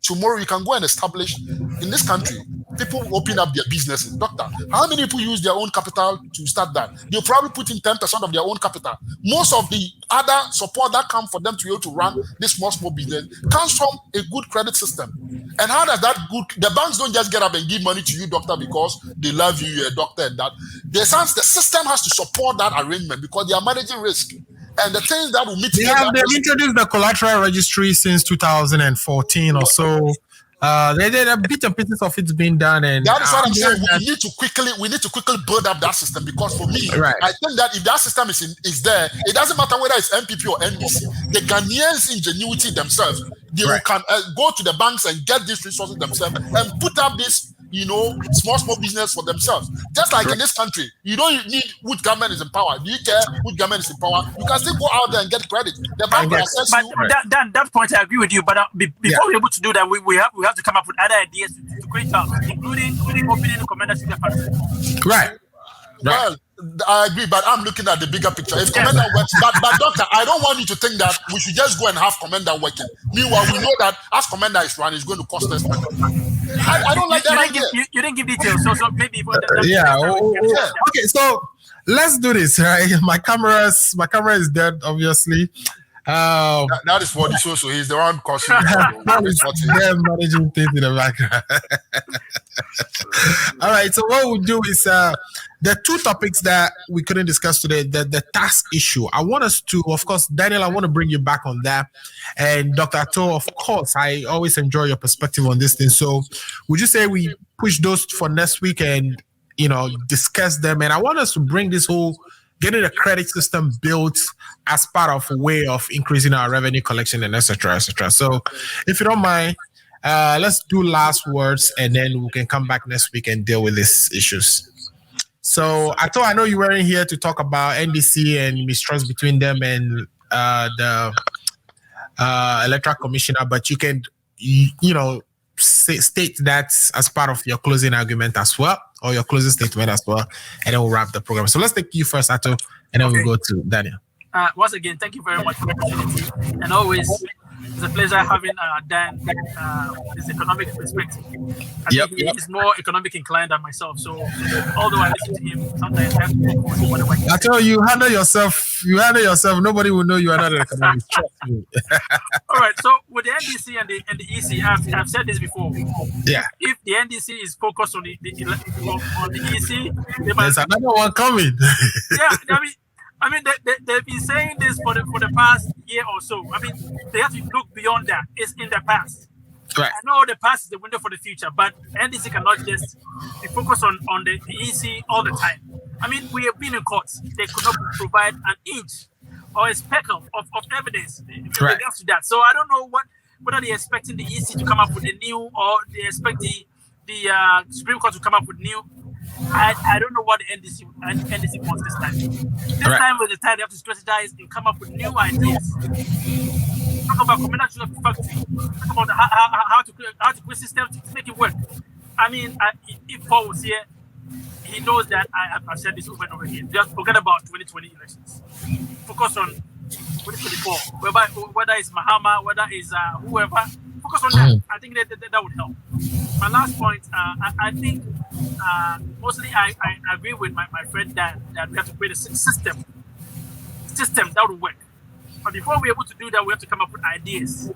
tomorrow you can go and establish in this country, people open up their businesses. Doctor, how many people use their own capital to start that? They'll probably put in 10% of their own capital. Most of the other support that comes for them to be able to run this small business comes from a good credit system. And how does that the banks don't just get up and give money to you, doctor, because they love you, you're a doctor and that. The system has to support that arrangement because they are managing risk. And the things that will mitigate they've introduced the collateral registry since 2014 or so. They did a bit and pieces of it's been done, and that is what I'm saying. We need to quickly build up that system because for me, right. I think that if that system is there, it doesn't matter whether it's MPP or NBC. The Ghanaians' ingenuity themselves, they can go to the banks and get these resources themselves and put up this. Small business for themselves. Just like in this country, you don't need which government is in power. Do you care which government is in power? You can still go out there and get credit. The bank will assess you. That point I agree with you. But before we're able to do that, we have to come up with other ideas to create jobs, including opening a commander sugar factory. Right. Well, I agree, but I'm looking at the bigger picture. If commander works, but doctor, I don't want you to think that we should just go and have commander working. Meanwhile, we know that as commander is running, it's going to cost us money. I don't like that idea. You didn't give details, so maybe. Okay, so let's do this, right? My camera is dead, obviously. That is for the social. He's the one causing. Managing things in the background. All right. So what we'll do is the two topics that we couldn't discuss today. The tax issue. I want us to, of course, Daniel. I want to bring you back on that, and Dr. Atto, of course. I always enjoy your perspective on this thing. So, would you say we push those for next week and discuss them? And I want us to bring this whole getting a credit system built as part of a way of increasing our revenue collection and et cetera, et cetera. So if you don't mind, let's do last words and then we can come back next week and deal with these issues. So I know you weren't here to talk about NDC and mistrust between them and the electoral commissioner, but you can, state that as part of your closing argument as well, or your closing statement as well, and then we'll wrap the program. So let's take you first, Atto, and then we'll go to Daniel. Once again, thank you very much for the opportunity. And always, it's a pleasure having Dan his economic perspective. I think he is more economic inclined than myself. So although I listen to him, sometimes I have to focus on whatever he says. I tell you, handle yourself. Nobody will know you are not an economist. Trust me. All right. So with the NDC and the EC, I've said this before. Yeah. If the NDC is focused on the EC, there's another one coming. Yeah. I mean, they've been saying this for the past year or so. I mean, they have to look beyond that. It's in the past. Right. I know the past is the window for the future, but NDC cannot just be focused on the EC all the time. I mean, we have been in courts. They could not provide an inch or a speckle of evidence in regards to that. So I don't know whether they're expecting the EC to come up with a new, or they expect the Supreme Court to come up with new. I don't know what the NDC wants this time. This time was the time they have to strategize and come up with new ideas. Talk about commercial factory. Talk about how to create systems to make it work. I mean, if Paul was here, he knows that I've said this over and over again. Just forget about 2020 elections. Focus on 2024, whether it's Mahama, whether it's whoever, focus on that. I think that would help. My last point, I think mostly I agree with my friend Dan that we have to create a system that would work. But before we're able to do that, we have to come up with ideas.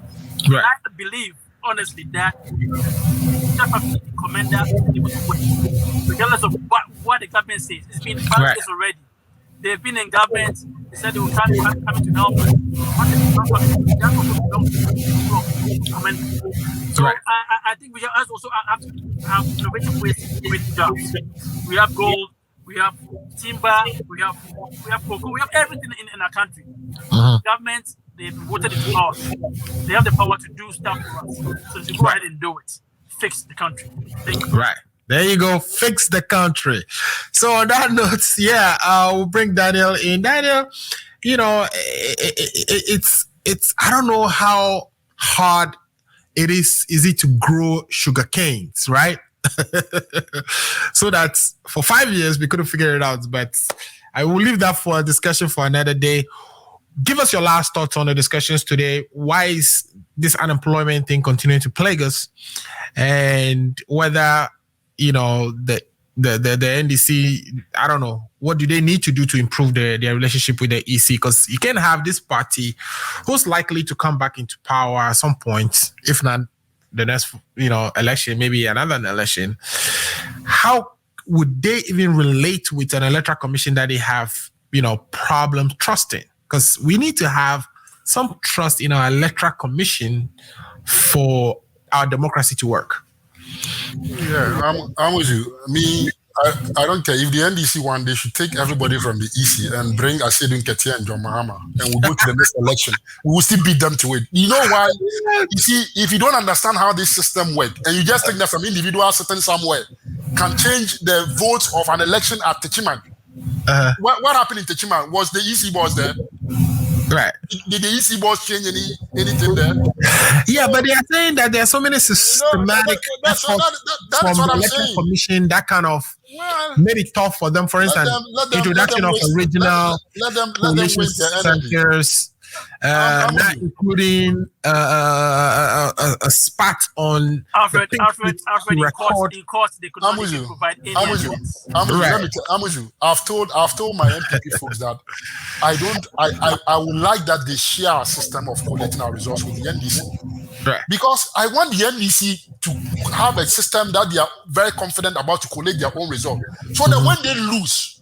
Right. I believe, honestly, that the commander is able to work, regardless of what the government says. It's been 5 years already. They've been in government. They said they will come to help. What they not coming, they are commander. So I think we also have to have innovative ways to create jobs. We have gold, we have timber, we have cocoa, we have everything in our country. Government, they've voted into law. They have the power to do stuff for us. So they should go ahead and do it. Fix the country. Thank you. Right. There you go. Fix the country. So on that note, we'll bring Daniel in. Daniel, it's I don't know how hard it is it to grow sugar canes, right? So that's for 5 years we couldn't figure it out, but I will leave that for a discussion for another day. Give us your last thoughts on the discussions today. Why is this unemployment thing continuing to plague us, and whether the NDC, I don't know, what do they need to do to improve their relationship with the EC? Because you can have this party who's likely to come back into power at some point, if not the next, election, maybe another election. How would they even relate with an electoral commission that they have, problems trusting? Because we need to have some trust in our electoral commission for our democracy to work. Yeah, I'm with you. I don't care. If the NDC won, they should take everybody from the EC and bring Asedun Ketia and John Mahama, and we'll go to the next election. We will still beat them to it. You know why? You see, if you don't understand how this system works, and you just think that some individual sitting somewhere can change the votes of an election at Techiman. What happened in Techiman? Was the EC boss there? Right. Did the EC boss change anything there? Yeah, but they are saying that there are so many systematic that's from what the I'm election saying. commission that kind of made it tough for them. For instance, introduction of original coalition centers, not including a spot on Alfred, in court, they could not even provide any evidence. I'm with you. I've told my MPP folks that I would like that they share a system of collecting our results with the NDC. Right. Because I want the NDC to have a system that they are very confident about to collect their own result. So that when they lose,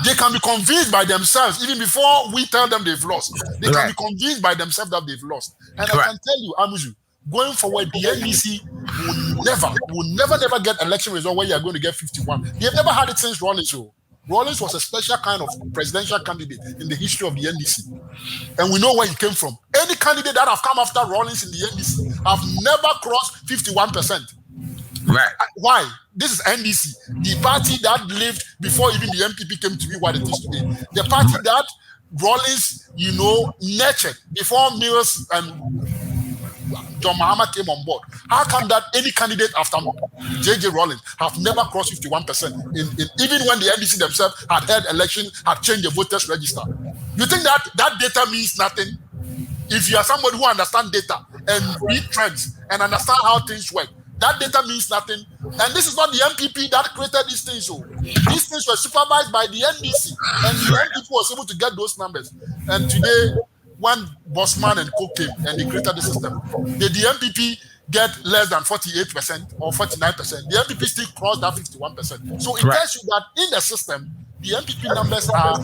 they can be convinced by themselves, even before we tell them they've lost. They can be convinced by themselves that they've lost. And I can tell you, Amuzu, going forward, the NDC will never get election result where you're going to get 51. They've never had it since Rawlings. Rawlings was a special kind of presidential candidate in the history of the NDC. And we know where he came from. Any candidate that have come after Rawlings in the NDC have never crossed 51%. Right. Why? This is NDC, the party that lived before even the MPP came to be what it is today. The party that Rawlings, nurtured before Mills and John Mahama came on board. How come that any candidate after J.J. Rawlings have never crossed 51%? Even when the NDC themselves had held election, had changed the voters register. You think that data means nothing? If you are somebody who understands data and read trends and understand how things work, that data means nothing. And this is not the MPP that created these things. So these things were supervised by the NDC, and the MPP was able to get those numbers. And today, when Bosman and Co came and they created the system, did the MPP get less than 48% or 49%? The MPP still crossed that 51%. So it tells you that in the system, the MPP numbers have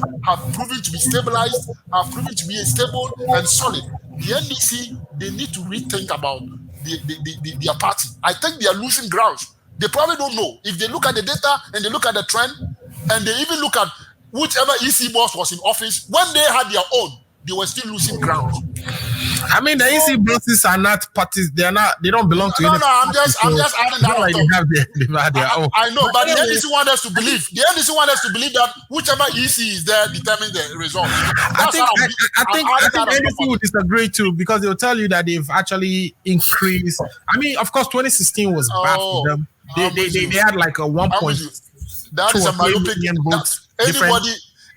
proven to be stabilized, have proven to be stable and solid. The NDC, they need to rethink about their party. I think they are losing grounds. They probably don't know. If they look at the data and they look at the trend and they even look at whichever EC boss was in office, when they had their own, they were still losing ground. I mean, the EC bosses are not parties. They don't belong to. No, I'm just adding that. Like they have their own. I know, but the NDC want us to believe. The NDC want us to believe that whichever EC is there determines the result. I think NDC would disagree too, because they'll tell you that they've actually increased. I mean, of course, 2016 was bad for them. They had like a 1.2 that is a myopic.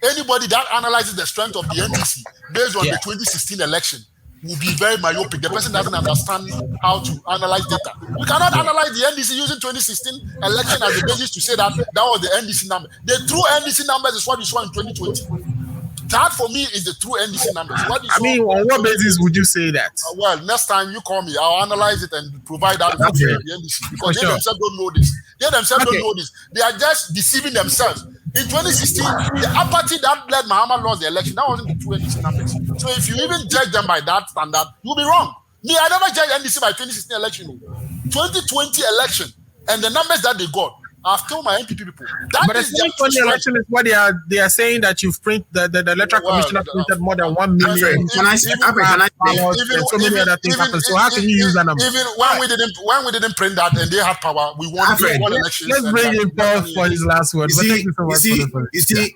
anybody that analyzes the strength of the NDC based on the 2016 election will be very myopic. The person doesn't understand how to analyze data. You cannot analyze the NDC using 2016 election as the basis to say that was the NDC number. The true NDC numbers is what you saw in 2020. That for me is the true NDC numbers. On what basis would you say that? Well, next time you call me, I'll analyze it and provide that to the NDC because they themselves don't know this. They themselves don't know this. They are just deceiving themselves. In 2016, the apathy that led Mahama lost the election, that wasn't the true NDC numbers. So if you even judge them by that standard, you'll be wrong. Me, I never judged NDC by 2016 election. 2020 election and the numbers that they got. I've told my MPP people. But the 2020 election is what they are saying that you've printed the electoral commission has printed more than 1 million. Can I say so many other things happen. So how can you use that number? Even when we didn't print that and they had power, we won elections. Let's bring in Paul for his last word. You see,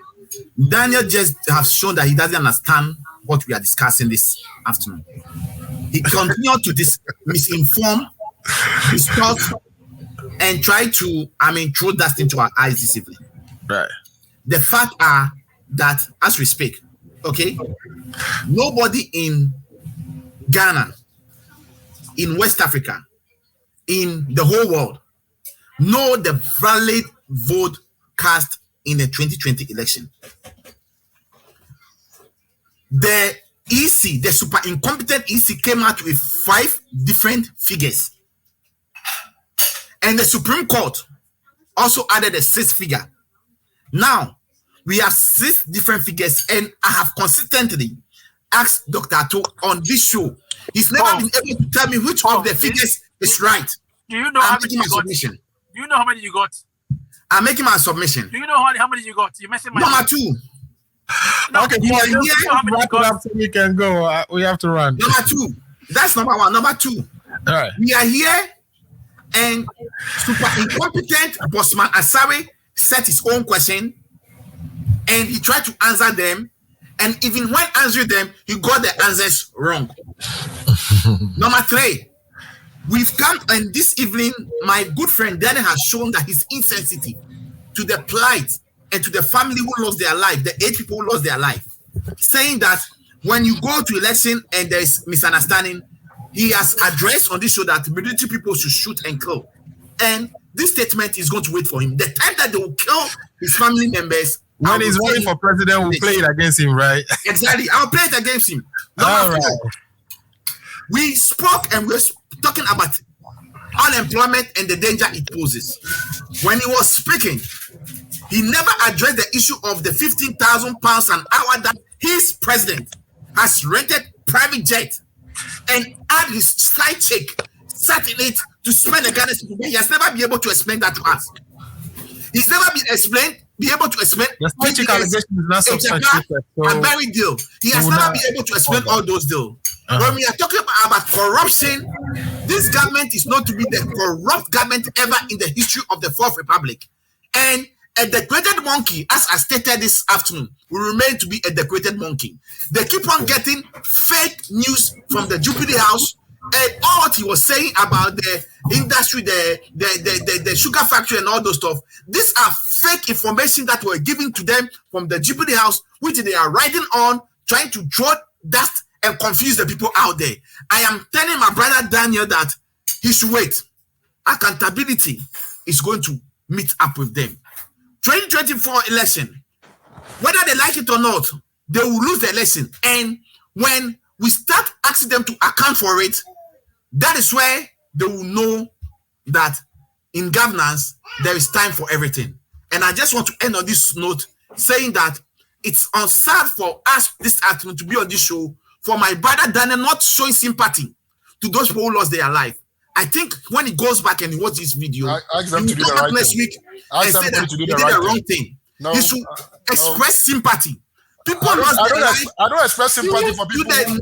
Daniel just have shown that he doesn't understand what we are discussing this afternoon. He continued to misinform, distort, and try to, throw dust into our eyes this evening. Right. The fact are that as we speak, okay, nobody in Ghana, in West Africa, in the whole world, know the valid vote cast in the 2020 election. The EC, the super incompetent EC, came out with 5 different figures. And the Supreme Court also added a 6th figure. Now, we have 6 different figures, and I have consistently asked Dr. Atto on this show. He's never been able to tell me which of the figures is right. Do you know how many you got? Do you know how many you got? I'm making my submission. Do you know how many you got? You're messing my Number 2. No, okay, we can go. We have to run. Number 2. That's number 1. Number 2. All right. We are here, and super incompetent Bossman Asare set his own question, and he tried to answer them, and even when answering them, he got the answers wrong. Number 3, we've come, and this evening, my good friend Daniel has shown that he's insensitive to the plight and to the family who lost their life, the 8 people who lost their life, saying that when you go to election and there is misunderstanding, he has addressed on this show that military people should shoot and kill. And this statement is going to wait for him. The time that they will kill his family members, when he's running for president, we'll play it against him, right? Exactly. I'll play it against him. Number 4, we spoke and we're talking about unemployment and the danger it poses. When he was speaking, he never addressed the issue of the £15,000 an hour that his president has rented private jet and add his side chick, sat in it to spend the Ghana people. He has never been able to explain that to us. He's never been able to explain the side chick allegation is not substantiated. A very deal. He has never been able to explain all those deals. When we are talking about corruption, this government is not to be the corrupt government ever in the history of the Fourth Republic. And a decorated monkey, as I stated this afternoon, will remain to be a decorated monkey. They keep on getting fake news from the Jubilee House, and all what he was saying about the industry, the sugar factory and all those stuff. These are fake information that were given to them from the Jubilee House, which they are riding on, trying to throw dust and confuse the people out there. I am telling my brother Daniel that he should wait. Accountability is going to meet up with them. 2024 election, whether they like it or not, they will lose the election. And when we start asking them to account for it, that is where they will know that in governance, there is time for everything. And I just want to end on this note, saying that it's sad for us this afternoon to be on this show, for my brother Daniel not showing sympathy to those people who lost their life. I think when he goes back and he watches this video, he will come up next week and say that he did the wrong thing. No, he should express sympathy. People lost their life. I don't express sympathy for people. The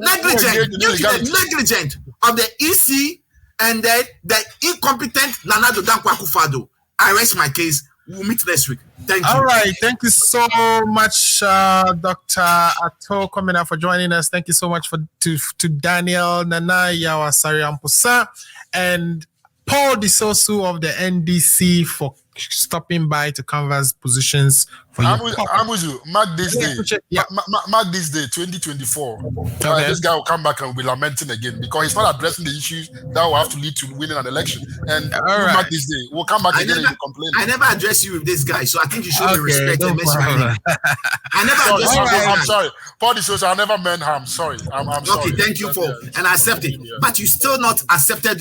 negligent of the EC and the incompetent Nana Dankwa Akufo-Addo. I rest my case. We'll meet next week. Thank you. All right. Thank you so much, Dr. Atto, coming out for joining us. Thank you so much to Daniel, Nana Yawa Sari Amposa, and Paul Disosu of the NDC for stopping by to canvas positions for you. I'm with you. Mark this day. Mark this day, 2024. This guy will come back and will be lamenting again because he's not addressing the issues that will have to lead to winning an election. And mark this day. We'll come back again and complain. I never address you with this guy, so I think you should respect and mention my name. I never address you. I'm sorry. Paul D'Souza, I never meant harm. Sorry. I'm sorry. Okay, thank you and I accept it. But you've still not accepted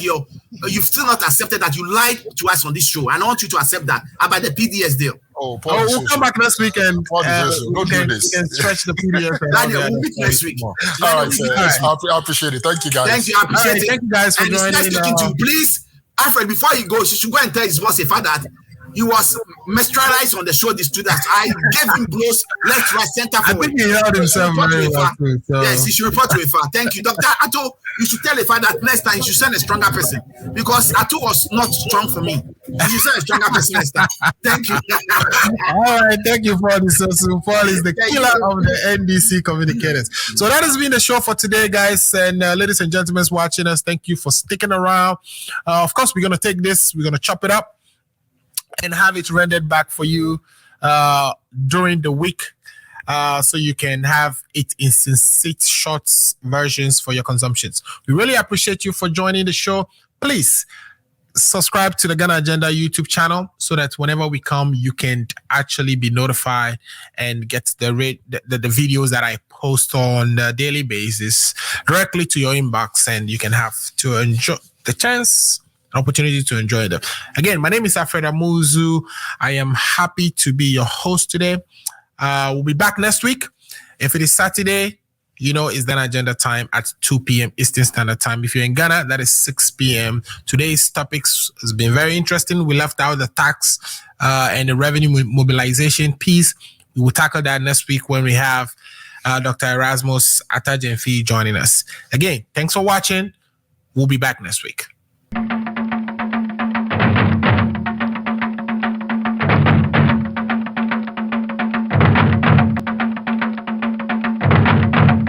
that you lied to us on this show. And I want you to accept that about the PDS deal. We'll come back next week and we can stretch the PDS. We'll meet next week. All right, I appreciate it. Thank you, guys. Thank you. I appreciate it. Thank you guys for joining. And it's nice talking to you. Please, Alfred, before he goes, you should go and tell his boss that he was mesmerized on the show. The students, I gave him blows left, right, center. I think he held himself very well. Yes, he should report to IFA. Thank you, Dr. Ato. You should tell IFA that next time you should send a stronger person because Ato was not strong for me. You should send a stronger person next time. Thank you. All right, thank you, Paul D'Souza. Paul is the killer of the NDC communicators. So that has been the show for today, guys. And ladies and gentlemen watching us, thank you for sticking around. Of course, we're going to take this, we're going to chop it up and have it rendered back for you during the week so you can have it in sensate shorts versions for your consumptions. We really appreciate you for joining the show. Please subscribe to the Ghana Agenda YouTube channel so that whenever we come, you can actually be notified and get the videos that I post on a daily basis directly to your inbox, and you can have to enjoy the chance opportunity to enjoy them. Again, my name is Alfred Amuzu. I am happy to be your host today. We'll be back next week. If it is Saturday, it's Ghana Agenda time at 2 p.m. Eastern Standard Time. If you're in Ghana, that is 6 p.m. Today's topics has been very interesting. We left out the tax and the revenue mobilization piece. We will tackle that next week when we have Dr. Erasmus Atajenfi joining us. Again, thanks for watching. We'll be back next week.